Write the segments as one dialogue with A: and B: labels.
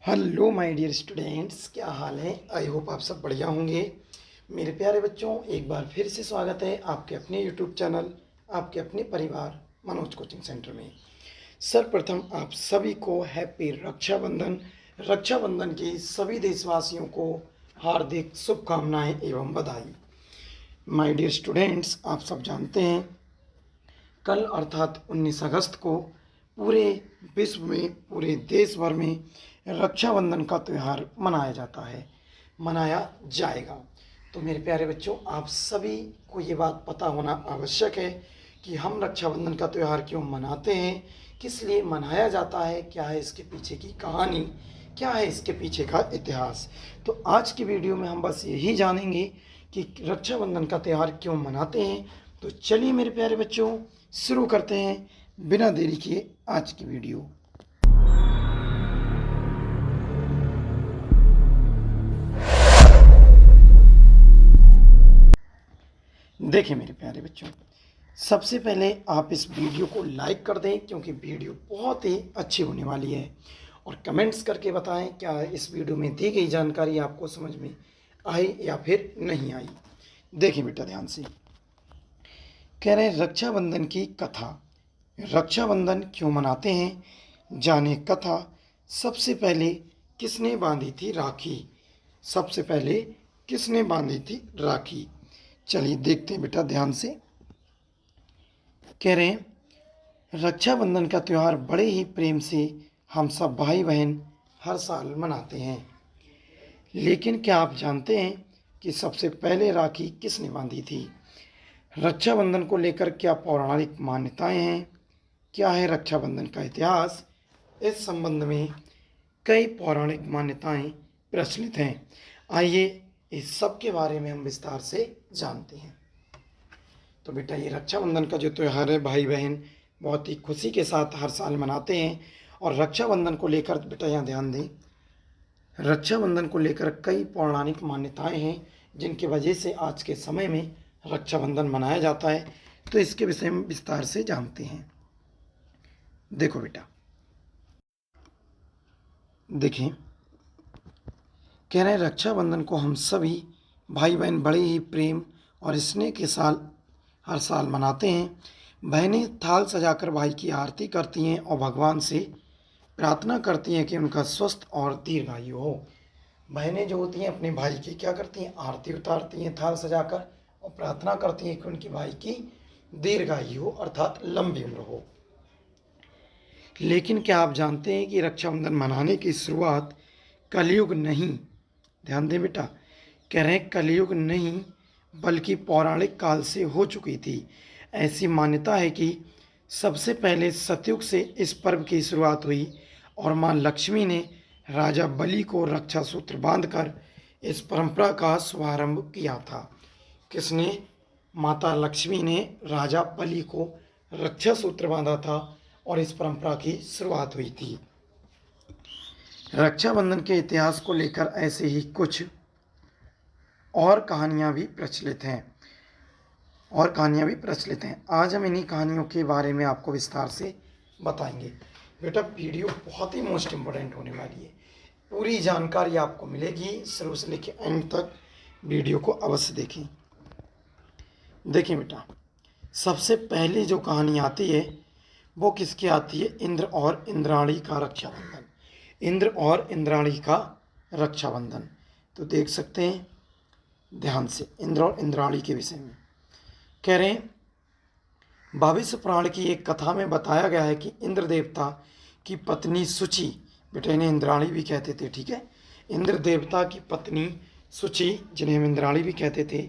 A: Hello my dear students, क्या हाल है। I hope आप सब बढ़िया होंगे। मेरे प्यारे बच्चों, एक बार फिर से स्वागत है आपके अपने यूट्यूब चैनल, आपके अपने परिवार मनोज कोचिंग सेंटर में। सर्वप्रथम आप सभी को हैप्पी रक्षाबंधन। रक्षाबंधन की सभी देशवासियों को हार्दिक शुभकामनाएं एवं बधाई। माय डियर स्टूडेंट्स, आप सब जानते हैं कल अर्थात 19 अगस्त को पूरे विश्व में, पूरे देश भर में रक्षाबंधन का त्यौहार मनाया जाता है, मनाया जाएगा। तो मेरे प्यारे बच्चों, आप सभी को ये बात पता होना आवश्यक है कि हम रक्षाबंधन का त्यौहार क्यों मनाते हैं, किस लिए मनाया जाता है, क्या है इसके पीछे की कहानी, क्या है इसके पीछे का इतिहास। तो आज की वीडियो में हम बस यही जानेंगे कि रक्षाबंधन का त्यौहार क्यों मनाते हैं। तो चलिए मेरे प्यारे बच्चों, शुरू करते हैं बिना देरी किए आज की वीडियो। देखिए मेरे प्यारे बच्चों, सबसे पहले आप इस वीडियो को लाइक कर दें क्योंकि वीडियो बहुत ही अच्छी होने वाली है, और कमेंट्स करके बताएं क्या इस वीडियो में दी गई जानकारी आपको समझ में आई या फिर नहीं आई। देखिए बेटा ध्यान से, कह रहे हैं रक्षाबंधन की कथा। रक्षाबंधन क्यों मनाते हैं, जाने कथा। सबसे पहले किसने बांधी थी राखी? सबसे पहले किसने बांधी थी राखी? चलिए देखते हैं बेटा ध्यान से। कह रहे हैं रक्षाबंधन का त्यौहार बड़े ही प्रेम से हम सब भाई बहन हर साल मनाते हैं, लेकिन क्या आप जानते हैं कि सबसे पहले राखी किसने बांधी थी? रक्षाबंधन को लेकर क्या पौराणिक मान्यताएं हैं, क्या है रक्षाबंधन का इतिहास? इस संबंध में कई पौराणिक मान्यताएं प्रचलित हैं। आइए इस सब के बारे में हम विस्तार से जानते हैं। तो बेटा, ये रक्षाबंधन का जो त्यौहार है, भाई बहन बहुत ही खुशी के साथ हर साल मनाते हैं। और रक्षाबंधन को लेकर बेटा यहाँ ध्यान दें, रक्षाबंधन को लेकर कई पौराणिक मान्यताएं हैं जिनकी वजह से आज के समय में रक्षाबंधन मनाया जाता है। तो इसके विषय में विस्तार से जानते हैं। देखो बेटा, देखिए कह रहे हैं रक्षाबंधन को हम सभी भाई बहन बड़े ही प्रेम और स्नेह के साथ हर साल मनाते हैं। बहनें थाल सजाकर भाई की आरती करती हैं और भगवान से प्रार्थना करती हैं कि उनका स्वस्थ और दीर्घायु हो। बहनें जो होती हैं अपने भाई की क्या करती हैं, आरती उतारती हैं थाल सजाकर और प्रार्थना करती हैं कि उनके भाई की दीर्घायु हो अर्थात लंबी उम्र हो। लेकिन क्या आप जानते हैं कि रक्षाबंधन मनाने की शुरुआत कलयुग नहीं, ध्यान दें बेटा, कह रहे हैं कलयुग नहीं बल्कि पौराणिक काल से हो चुकी थी। ऐसी मान्यता है कि सबसे पहले सतयुग से इस पर्व की शुरुआत हुई और माँ लक्ष्मी ने राजा बलि को रक्षा सूत्र बांधकर इस परंपरा का शुभारंभ किया था। किसने? माता लक्ष्मी ने राजा बलि को रक्षा सूत्र बांधा था और इस परंपरा की शुरुआत हुई थी। रक्षाबंधन के इतिहास को लेकर ऐसे ही कुछ और कहानियाँ भी प्रचलित हैं आज हम इन्हीं कहानियों के बारे में आपको विस्तार से बताएंगे। बेटा, वीडियो बहुत ही मोस्ट इम्पोर्टेंट होने वाली है, पूरी जानकारी आपको मिलेगी। शुरू से लेकर एंड तक वीडियो को अवश्य देखें। देखिए बेटा, सबसे पहले जो कहानी आती है वो किसकी आती है? इंद्र और इंद्राणी का रक्षाबंधन। इंद्र और इंद्राणी का रक्षाबंधन। तो देख सकते हैं ध्यान से इंद्र और इंद्राणी के विषय में। कह रहे हैं भविष्य पुराण की एक कथा में बताया गया है कि इंद्र देवता की पत्नी शुचि, बेटा इन्हें इंद्राणी भी कहते थे, ठीक है, इंद्र देवता की पत्नी शुचि, जिन्हें हम इंद्राणी भी कहते थे,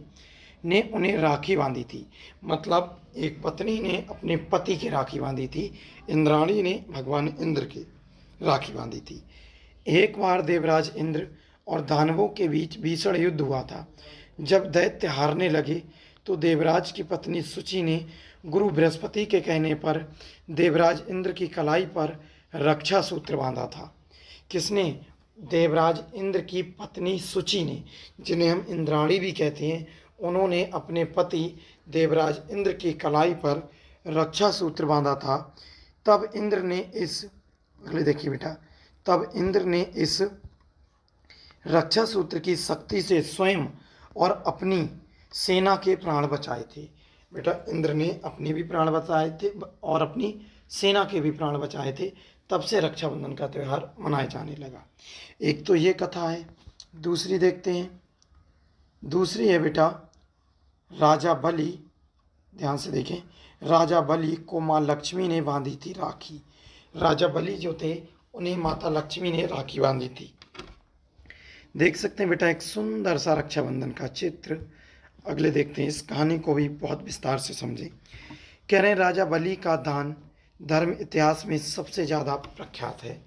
A: ने उन्हें राखी बांधी थी। मतलब एक पत्नी ने अपने पति की राखी बांधी थी, इंद्राणी ने भगवान इंद्र की राखी बांधी थी। एक बार देवराज इंद्र और दानवों के बीच भीषण युद्ध हुआ था। जब दैत्य हारने लगे तो देवराज की पत्नी शुचि ने गुरु बृहस्पति के कहने पर देवराज इंद्र की कलाई पर रक्षा सूत्र बांधा था। किसने? देवराज इंद्र की पत्नी शुचि ने, जिन्हें हम इंद्राणी भी कहते हैं, उन्होंने अपने पति देवराज इंद्र की कलाई पर रक्षा सूत्र बांधा था। तब इंद्र ने इस, अगले देखिए बेटा, तब इंद्र ने इस रक्षा सूत्र की शक्ति से स्वयं और अपनी सेना के प्राण बचाए थे। बेटा इंद्र ने अपने भी प्राण बचाए थे और अपनी सेना के भी प्राण बचाए थे, तब से रक्षाबंधन का त्यौहार मनाया जाने लगा। एक तो ये कथा है। दूसरी देखते हैं। दूसरी है बेटा राजा बलि। ध्यान से देखें, राजा बलि को माँ लक्ष्मी ने बांधी थी राखी। राजा बलि जो थे उन्हें माता लक्ष्मी ने राखी बांधी थी। देख सकते हैं बेटा एक सुंदर सा रक्षाबंधन का चित्र। अगले देखते हैं, इस कहानी को भी बहुत विस्तार से समझें। कह रहे हैं राजा बलि का दान धर्म इतिहास में सबसे ज़्यादा प्रख्यात है।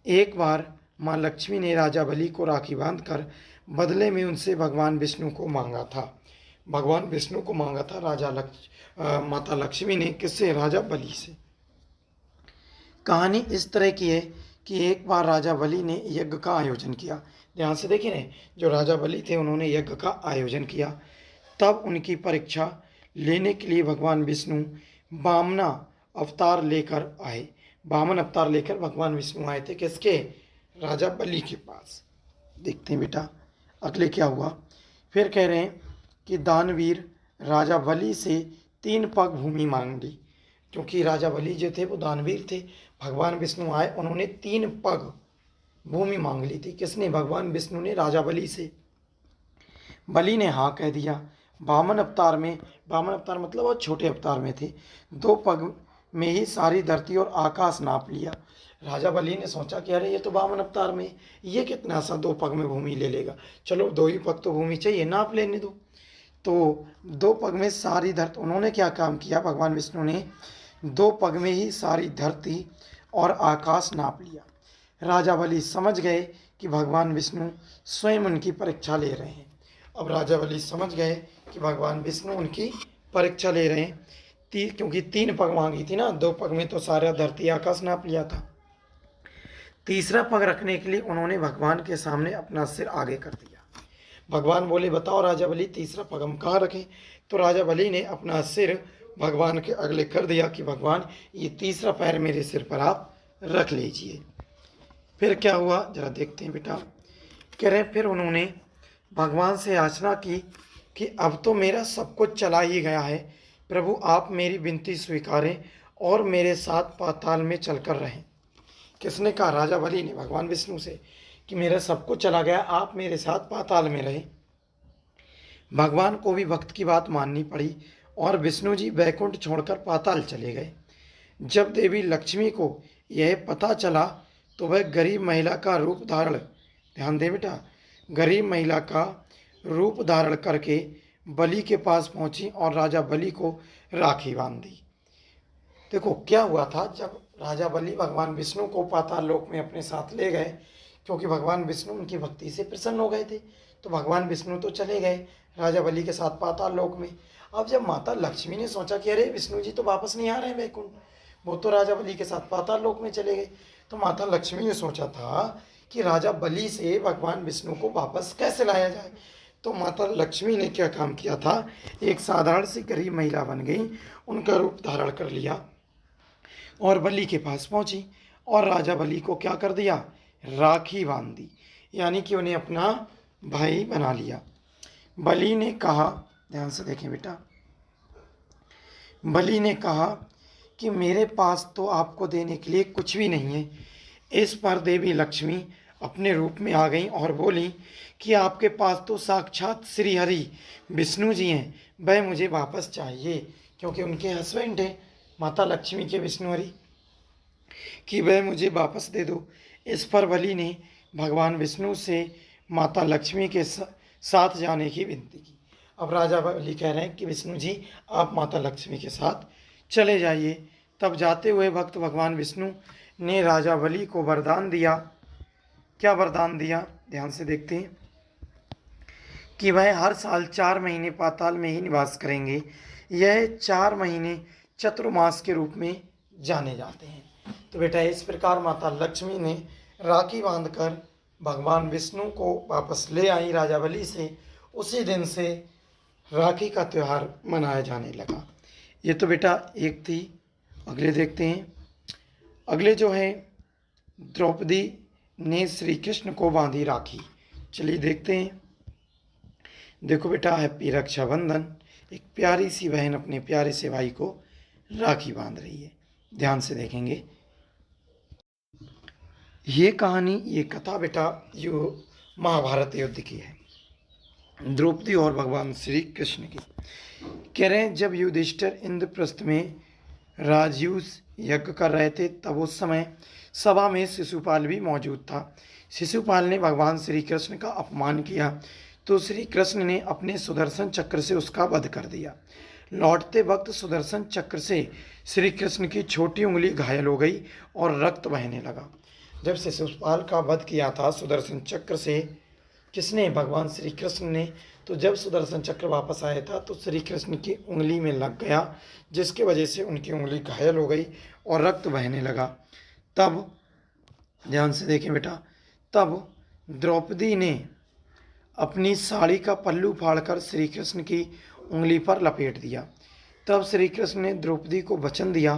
A: एक बार माँ लक्ष्मी ने राजा बलि को राखी बांधकर बदले में उनसे भगवान विष्णु को मांगा था। भगवान विष्णु को मांगा था माता लक्ष्मी ने किससे? राजा बलि से। कहानी इस तरह की है कि एक बार राजा बलि ने यज्ञ का आयोजन किया। ध्यान से देखिए ना, जो राजा बलि थे उन्होंने यज्ञ का आयोजन किया। तब उनकी परीक्षा लेने के लिए भगवान विष्णु वामना अवतार लेकर आए। वामन अवतार लेकर भगवान विष्णु आए थे किसके? राजा बलि के पास। देखते हैं बेटा अगले क्या हुआ। फिर कह रहे हैं कि दानवीर राजा बलि से 3 पग भूमि मांग ली। क्योंकि राजा बलि जो थे वो दानवीर थे, भगवान विष्णु आए, उन्होंने 3 पग भूमि मांग ली थी। किसने? भगवान विष्णु ने राजा बलि से। बलि ने हाँ कह दिया। वामन अवतार मतलब वो छोटे अवतार में थे। 2 पग में ही सारी धरती और आकाश नाप लिया। राजा बलि ने सोचा कि अरे ये तो वामन अवतार में, ये कितना सा 2 पग में भूमि ले लेगा, चलो 2 ही पग तो भूमि चाहिए, नाप लेने दो। तो 2 पग में सारी धरती, उन्होंने क्या काम किया? भगवान विष्णु ने 2 पग में ही सारी धरती और आकाश नाप लिया। राजा बलि समझ गए कि भगवान विष्णु स्वयं उनकी परीक्षा ले रहे हैं। अब राजा बलि समझ गए कि भगवान विष्णु उनकी परीक्षा ले रहे हैं, क्योंकि 3 पग मांगी थी ना, 2 पग में तो सारा धरती आकाश नाप लिया था। तीसरा पग रखने के लिए उन्होंने भगवान के सामने अपना सिर आगे कर दिया। भगवान बोले बताओ राजा बलि तीसरा पग हम कहाँ रखें? तो राजा बलि ने अपना सिर भगवान के अगले कर दिया कि भगवान ये तीसरा पैर मेरे सिर पर आप रख लीजिए। फिर क्या हुआ जरा देखते हैं बेटा। कह रहे फिर उन्होंने भगवान से याचना की कि अब तो मेरा सब कुछ चला ही गया है, प्रभु आप मेरी विनती स्वीकारें और मेरे साथ पाताल में चलकर रहें। किसने कहा? राजा बलि ने भगवान विष्णु से कि मेरा सब कुछ चला गया, आप मेरे साथ पाताल में रहे। भगवान को भी भक्त की बात माननी पड़ी और विष्णु जी वैकुंठ छोड़कर पाताल चले गए। जब देवी लक्ष्मी को यह पता चला तो वह गरीब महिला का रूप धारण, ध्यान दे बेटा, गरीब महिला का रूप धारण करके बलि के पास पहुंची और राजा बलि को राखी बांध दी। देखो क्या हुआ था, जब राजा बलि भगवान विष्णु को पाताल लोक में अपने साथ ले गए, क्योंकि भगवान विष्णु उनकी भक्ति से प्रसन्न हो गए थे, तो भगवान विष्णु तो चले गए राजा बलि के साथ पाताल लोक में। अब जब माता लक्ष्मी ने सोचा कि अरे विष्णु जी तो वापस नहीं आ रहे हैं वैकुंठ, वो तो राजा बलि के साथ पाताल लोक में चले गए, तो माता लक्ष्मी ने सोचा था कि राजा बलि से भगवान विष्णु को वापस कैसे लाया जाए। तो माता लक्ष्मी ने क्या काम किया था, एक साधारण सी गरीब महिला बन गई, उनका रूप धारण कर लिया और बलि के पास पहुंची और राजा बलि को क्या कर दिया? राखी बांध दी, यानी कि उन्हें अपना भाई बना लिया। बलि ने कहा, ध्यान से देखें बेटा, बलि ने कहा कि मेरे पास तो आपको देने के लिए कुछ भी नहीं है। इस पर देवी लक्ष्मी अपने रूप में आ गई और बोली कि आपके पास तो साक्षात श्री हरि विष्णु जी हैं, वह मुझे वापस चाहिए, क्योंकि उनके हस्बैंड हैं माता लक्ष्मी के विष्णु हरि, कि वह मुझे वापस दे दो। इस पर बलि ने भगवान विष्णु से माता लक्ष्मी के साथ जाने की विनती की। अब राजा बलि कह रहे हैं कि विष्णु जी आप माता लक्ष्मी के साथ चले जाइए। तब जाते हुए भक्त भगवान विष्णु ने राजा बलि को वरदान दिया। क्या वरदान दिया? ध्यान से देखते हैं कि वह हर साल 4 महीने पाताल में ही निवास करेंगे। यह 4 महीने चतुर्मास के रूप में जाने जाते हैं। तो बेटा इस प्रकार माता लक्ष्मी ने राखी बांधकर भगवान विष्णु को वापस ले आई राजा बलि से। उसी दिन से राखी का त्यौहार मनाया जाने लगा। ये तो बेटा एक थी। अगले देखते हैं। अगले जो है द्रौपदी ने श्री कृष्ण को बांधी राखी। चलिए देखते हैं। देखो बेटा, हैप्पी रक्षाबंधन। एक प्यारी सी बहन अपने प्यारे से भाई को राखी बांध रही है। ध्यान से देखेंगे। ये कहानी, ये कथा बेटा जो महाभारत युद्ध की है, द्रौपदी और भगवान श्री कृष्ण की। कह रहे हैं जब युधिष्ठिर इंद्रप्रस्थ में राजयूष यज्ञ कर रहे थे, तब उस समय सभा में शिशुपाल भी मौजूद था। शिशुपाल ने भगवान श्री कृष्ण का अपमान किया तो श्री कृष्ण ने अपने सुदर्शन चक्र से उसका वध कर दिया। लौटते वक्त सुदर्शन चक्र से श्री कृष्ण की छोटी उंगली घायल हो गई और रक्त बहने लगा। जब शिशुपाल का वध किया था सुदर्शन चक्र से, किसने? भगवान श्री कृष्ण ने। तो जब सुदर्शन चक्र वापस आया था तो श्री कृष्ण की उंगली में लग गया, जिसकी वजह से उनकी उंगली घायल हो गई और रक्त बहने लगा। तब ध्यान से देखें बेटा, तब द्रौपदी ने अपनी साड़ी का पल्लू फाड़कर श्री कृष्ण की उंगली पर लपेट दिया। तब श्री कृष्ण ने द्रौपदी को वचन दिया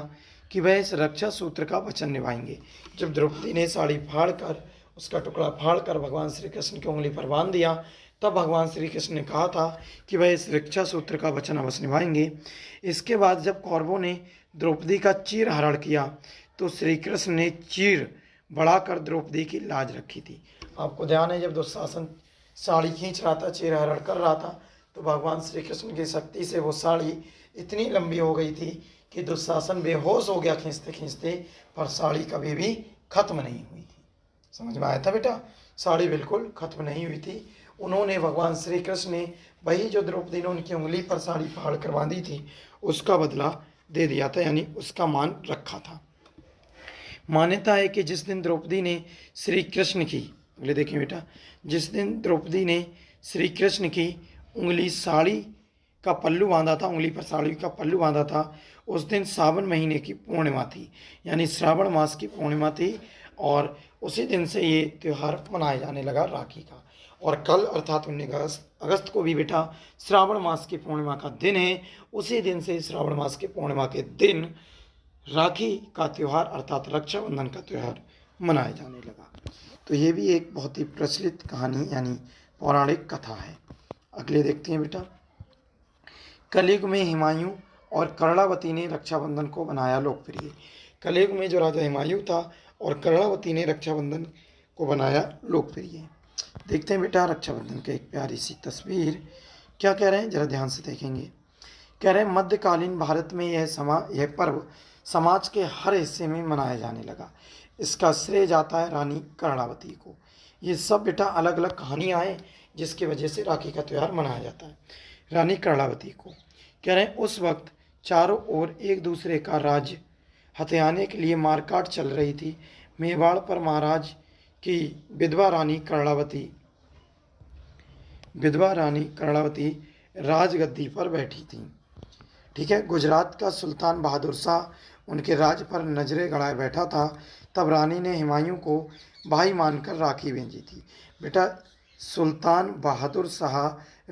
A: कि वह इस रक्षा सूत्र का वचन निभाएंगे। जब द्रौपदी ने साड़ी फाड़कर, उसका टुकड़ा फाड़कर भगवान श्री कृष्ण की उंगली पर बांध दिया, तब भगवान श्री कृष्ण ने कहा था कि वह इस रक्षा सूत्र का वचन अवश्य निभाएंगे। इसके बाद जब कौरवों ने द्रौपदी का चीर हरण किया तो श्री कृष्ण ने चीर बढ़ाकर द्रौपदी की लाज रखी थी। आपको ध्यान है, जब दुशासन साड़ी खींच रहा था, चीर हरण कर रहा था, तो भगवान श्री कृष्ण की शक्ति से वो साड़ी इतनी लंबी हो गई थी कि दुशासन बेहोश हो गया खींचते खींचते, पर साड़ी कभी भी खत्म नहीं हुई थी। समझ में आया था बेटा? साड़ी बिल्कुल खत्म नहीं हुई थी। उन्होंने, भगवान श्री कृष्ण ने वही जो द्रौपदी ने उनकी उंगली पर साड़ी फाड़ कर बांधी थी, उसका बदला दे दिया था, यानी उसका मान रखा था। मान्यता है कि जिस दिन द्रौपदी ने श्री कृष्ण की, अगले देखिए बेटा, जिस दिन द्रौपदी ने श्री कृष्ण की उंगली साड़ी का पल्लू बांधा था, उंगली पर साड़ी का पल्लू बांधा था, उस दिन सावन महीने की पूर्णिमा थी, यानी श्रावण मास की पूर्णिमा थी। और उसी दिन से ये त्यौहार मनाया जाने लगा राखी का। और कल अर्थात 19 अगस्त को भी बेटा श्रावण मास की पूर्णिमा का दिन है। उसी दिन से श्रावण मास की पूर्णिमा के दिन राखी का त्यौहार अर्थात रक्षाबंधन का त्यौहार मनाया जाने लगा। तो ये भी एक बहुत ही प्रचलित कहानी यानी पौराणिक कथा है। अगले देखते हैं बेटा। कलयुग में हुमायूं और कर्णावती ने रक्षाबंधन को बनाया लोकप्रिय। कलयुग में जो राजा हुमायूं था और कर्णावती ने रक्षाबंधन को बनाया लोकप्रिय। देखते हैं बेटा रक्षाबंधन की एक प्यारी सी तस्वीर। क्या कह रहे हैं जरा ध्यान से देखेंगे। कह रहे हैं मध्यकालीन भारत में यह पर्व समाज के हर हिस्से में मनाया जाने लगा। इसका श्रेय जाता है रानी कर्णावती को। ये सब बेटा अलग अलग कहानियाँ हैं जिसकी वजह से राखी का त्यौहार मनाया जाता है। रानी कर्णावती को कह रहे हैं उस वक्त चारों ओर एक दूसरे का राज्य हथियाने के लिए मारकाट चल रही थी। मेवाड़ पर महाराज की विधवा रानी कर्णावती राजगद्दी पर बैठी थी। ठीक है, गुजरात का सुल्तान बहादुर शाह उनके राज पर नजरें गड़ाए बैठा था। तब रानी ने हुमायूं को भाई मानकर राखी भेजी थी। बेटा सुल्तान बहादुर शाह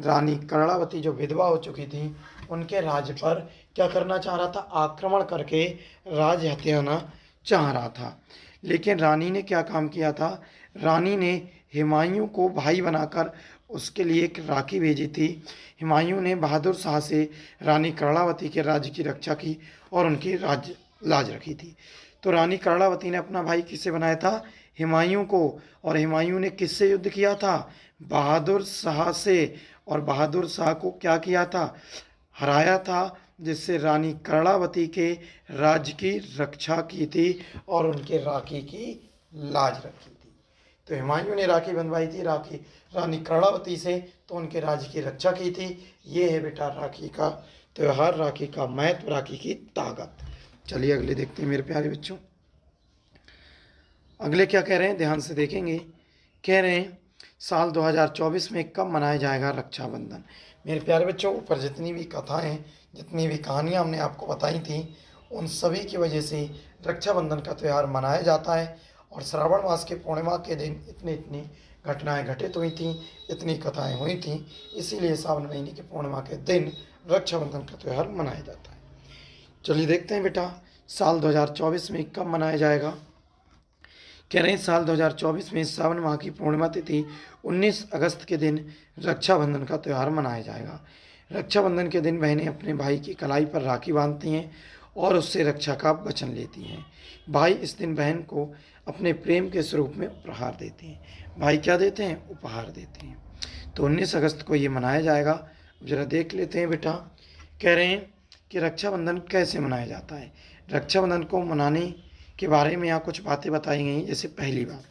A: रानी कर्णावती जो विधवा हो चुकी थी, उनके राज्य पर क्या करना चाह रहा था? आक्रमण करके राज हथियाना चाह रहा था। लेकिन रानी ने क्या काम किया था? रानी ने हुमायूं को भाई बनाकर उसके लिए एक राखी भेजी थी। हुमायूं ने बहादुर शाह से रानी कर्णावती के राज्य की रक्षा की और उनकी लाज रखी थी। तो रानी कर्णावती ने अपना भाई किससे बनाया था? हुमायूं को। और हुमायूं ने किससे युद्ध किया था? बहादुर शाह से। और बहादुर शाह को क्या किया था? हराया था, जिससे रानी कर्णावती के राज्य की रक्षा की थी और उनके राखी की लाज रखी थी। तो हुमायूं ने राखी बंधवाई थी रानी कर्णावती से, तो उनके राज्य की रक्षा की थी। ये है बेटा राखी का त्यौहार, राखी का महत्व, राखी की ताकत। चलिए अगले देखते हैं मेरे प्यारे बच्चों। अगले क्या कह रहे हैं ध्यान से देखेंगे। कह रहे हैं साल 2024 में कब मनाया जाएगा रक्षाबंधन। मेरे प्यारे बच्चों, ऊपर जितनी भी कथाएं, जितनी भी कहानियां हमने आपको बताई थी, उन सभी की वजह से रक्षाबंधन का त्यौहार मनाया जाता है। और श्रावण मास के पूर्णिमा के दिन इतनी घटनाएं घटित हुई थी, इतनी कथाएं हुई थी, इसीलिए सावन महीने के पूर्णिमा के दिन रक्षाबंधन का त्यौहार मनाया जाता है। चलिए देखते हैं बेटा साल 2024 में कब मनाया जाएगा। कह रहे हैं साल 2024 में सावन माह की पूर्णिमा तिथि 19 अगस्त के दिन रक्षाबंधन का त्यौहार मनाया जाएगा। रक्षाबंधन के दिन बहनें अपने भाई की कलाई पर राखी बांधती हैं और उससे रक्षा का वचन लेती हैं। भाई इस दिन बहन को अपने प्रेम के स्वरूप में उपहार देते हैं। भाई क्या देते हैं? उपहार देते हैं। तो 19 अगस्त को ये मनाया जाएगा। ज़रा देख लेते हैं बेटा। कह रहे हैं कि रक्षाबंधन कैसे मनाया जाता है। रक्षाबंधन को मनाने के बारे में यहाँ कुछ बातें बताई गई हैं। जैसे पहली बात,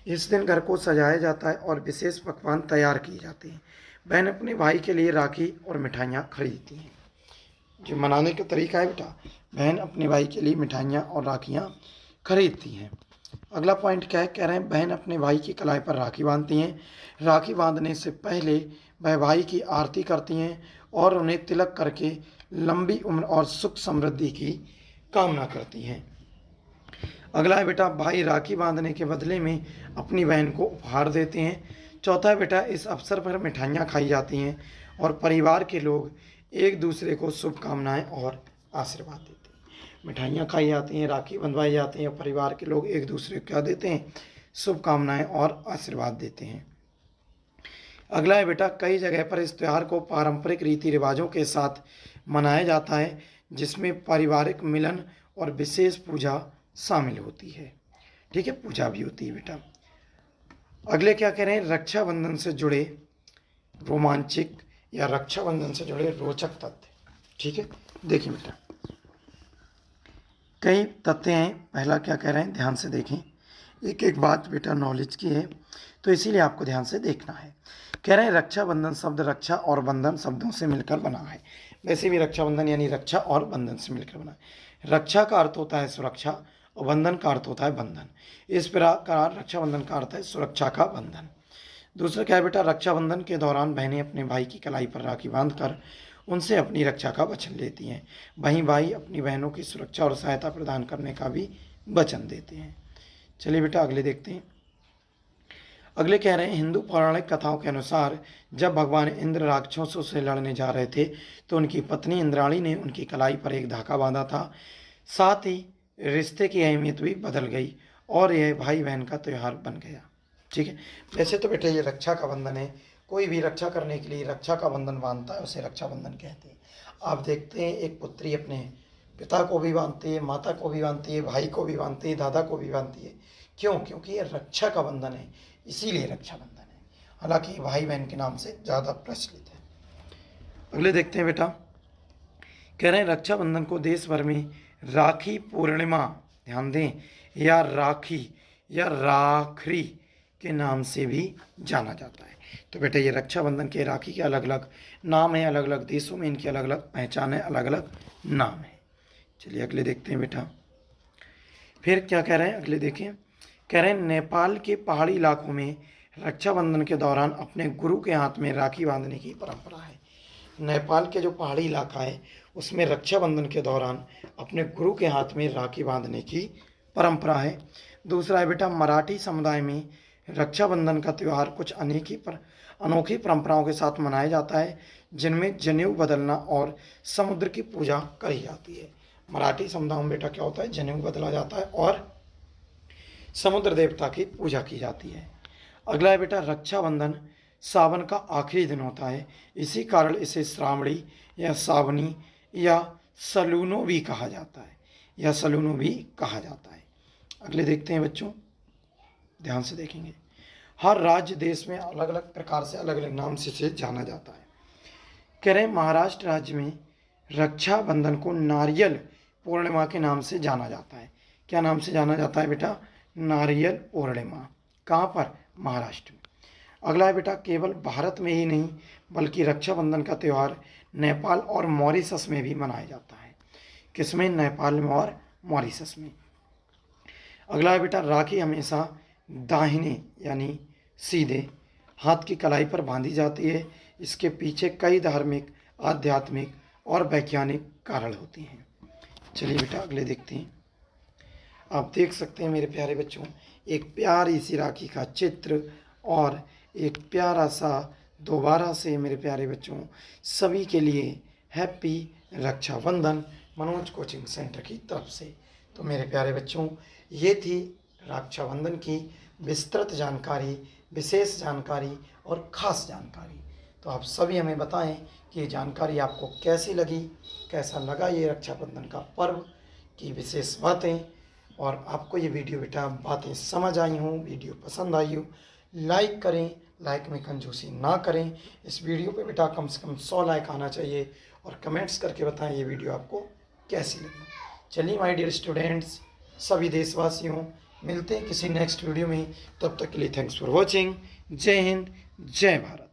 A: इस दिन घर को सजाया जाता है और विशेष पकवान तैयार किए जाते हैं। बहन अपने भाई के लिए राखी और मिठाइयाँ खरीदती हैं। जो मनाने का तरीका है बेटा, बहन अपने भाई के लिए मिठाइयाँ और राखियाँ खरीदती हैं। अगला पॉइंट क्या है? कह रहे हैं बहन अपने भाई की कलाई पर राखी बांधती हैं। राखी बांधने से पहले वह भाई की आरती करती हैं और उन्हें तिलक करके लंबी उम्र और सुख समृद्धि की कामना करती हैं। अगला है बेटा, भाई राखी बांधने के बदले में अपनी बहन को उपहार देते हैं। चौथा है बेटा, इस अवसर पर मिठाइयाँ खाई जाती हैं और परिवार के लोग एक दूसरे को शुभकामनाएं और आशीर्वाद देते हैं। मिठाइयाँ खाई जाती हैं, राखी बंधवाई जाती हैं, परिवार के लोग एक दूसरे को क्या देते हैं? शुभकामनाएं और आशीर्वाद देते हैं। अगला है बेटा, कई जगह पर इस त्यौहार को पारंपरिक रीति रिवाजों के साथ मनाया जाता है, जिसमें पारिवारिक मिलन और विशेष पूजा शामिल होती है। ठीक है, पूजा भी होती है बेटा। अगले क्या कह रहे हैं? रक्षाबंधन से जुड़े रोमांचिक या रक्षाबंधन से जुड़े रोचक तथ्य। ठीक है, देखिए बेटा, कई तथ्य हैं। पहला क्या कह रहे हैं, ध्यान से देखें। एक एक बात बेटा नॉलेज की है, तो इसीलिए आपको ध्यान से देखना है। कह रहे हैं रक्षाबंधन शब्द रक्षा और बंधन शब्दों से मिलकर बना है। वैसे भी रक्षाबंधन यानी रक्षा और बंधन से मिलकर बना है। रक्षा का अर्थ होता है सुरक्षा और बंधन का अर्थ होता है बंधन। इस प्रकार रक्षाबंधन का अर्थ है सुरक्षा का बंधन। दूसरा क्या है बेटा, रक्षाबंधन के दौरान बहनें अपने भाई की कलाई पर राखी बांधकर उनसे अपनी रक्षा का वचन लेती हैं। वहीं भाई अपनी बहनों की सुरक्षा और सहायता प्रदान करने का भी वचन देते हैं। चलिए बेटा अगले देखते हैं। अगले कह रहे हैं हिंदू पौराणिक कथाओं के अनुसार जब भगवान इंद्र राक्षसों से लड़ने जा रहे थे तो उनकी पत्नी इंद्राणी ने उनकी कलाई पर एक धागा बांधा था। साथ ही रिश्ते की अहमियत भी बदल गई और यह भाई बहन का त्यौहार बन गया। ठीक है, वैसे तो बेटे ये रक्षा का बंधन है। कोई भी रक्षा करने के लिए रक्षा का बंधन बांधता है, उसे रक्षाबंधन कहते हैं। आप देखते हैं एक पुत्री अपने पिता को भी बांधती है, माता को भी बांधती है, भाई को भी बांधती है, दादा को भी बांधती है। क्यों? क्योंकि ये रक्षा का बंधन है, इसीलिए रक्षाबंधन है। हालांकि भाई बहन के नाम से ज़्यादा प्रचलित है। अगले देखते हैं बेटा, कह रहे हैं रक्षाबंधन को देश भर में राखी पूर्णिमा, ध्यान दें, या राखी या राखरी के नाम से भी जाना जाता है। तो बेटा ये रक्षाबंधन के राखी के अलग अलग नाम हैं, अलग अलग देशों में इनकी अलग अलग पहचान है, अलग अलग नाम है। चलिए अगले देखते हैं बेटा। फिर क्या कह रहे हैं, अगले देखें। कह रहे हैं नेपाल के पहाड़ी इलाकों में रक्षाबंधन के दौरान अपने गुरु के हाथ में राखी बांधने की परंपरा है। नेपाल के जो पहाड़ी इलाका है उसमें रक्षाबंधन के दौरान अपने गुरु के हाथ में राखी बांधने की परंपरा है। दूसरा है बेटा, मराठी समुदाय में रक्षाबंधन का त्यौहार कुछ अनोखी परंपराओं के साथ मनाया जाता है, जिनमें जनेऊ बदलना और समुद्र की पूजा करी जाती है। मराठी समुदाय में बेटा क्या होता है, जनेऊ बदला जाता है और समुद्र देवता की पूजा की जाती है। अगला है बेटा, रक्षाबंधन सावन का आखिरी दिन होता है, इसी कारण इसे श्रावणी या सावनी या सलूनो भी कहा जाता है, या सलूनो भी कहा जाता है। अगले देखते हैं बच्चों, ध्यान से देखेंगे। हर राज्य देश में अलग अलग प्रकार से अलग अलग नाम से इसे जाना जाता है। कह रहे हैं महाराष्ट्र राज्य में रक्षाबंधन को नारियल पूर्णिमा के नाम से जाना जाता है। क्या नाम से जाना जाता है बेटा? नारियल पूर्णिमा। कहाँ पर? महाराष्ट्र में। अगला है बेटा, केवल भारत में ही नहीं बल्कि रक्षाबंधन का त्यौहार नेपाल और मॉरिशस में भी मनाया जाता है। किसमें? नेपाल में और मॉरिशस में। अगला है बेटा, राखी हमेशा दाहिने यानी सीधे हाथ की कलाई पर बांधी जाती है। इसके पीछे कई धार्मिक, आध्यात्मिक और वैज्ञानिक कारण होते हैं। चलिए बेटा अगले देखते हैं। आप देख सकते हैं मेरे प्यारे बच्चों, एक प्यारी सी राखी का चित्र और एक प्यारा सा दोबारा से मेरे प्यारे बच्चों सभी के लिए happy Rakshabandhan Manoj coaching centre की तरफ से। तो मेरे प्यारे बच्चों ये थी रक्षाबंधन की विस्तृत जानकारी, विशेष जानकारी और ख़ास जानकारी। तो आप सभी हमें बताएं कि ये जानकारी आपको कैसी लगी, कैसा लगा ये रक्षाबंधन का पर्व की विशेष बातें, और आपको ये वीडियो बेटा बातें समझ आई हों, वीडियो पसंद आई हो, लाइक करें, लाइक में कंजूसी ना करें। इस वीडियो पे बेटा कम से कम 100 लाइक आना चाहिए, और कमेंट्स करके बताएं ये वीडियो आपको कैसी लगी। चलिए माय डियर स्टूडेंट्स, सभी देशवासियों, मिलते हैं किसी नेक्स्ट वीडियो में। तब तक के लिए थैंक्स फॉर वॉचिंग। जय हिंद, जय भारत।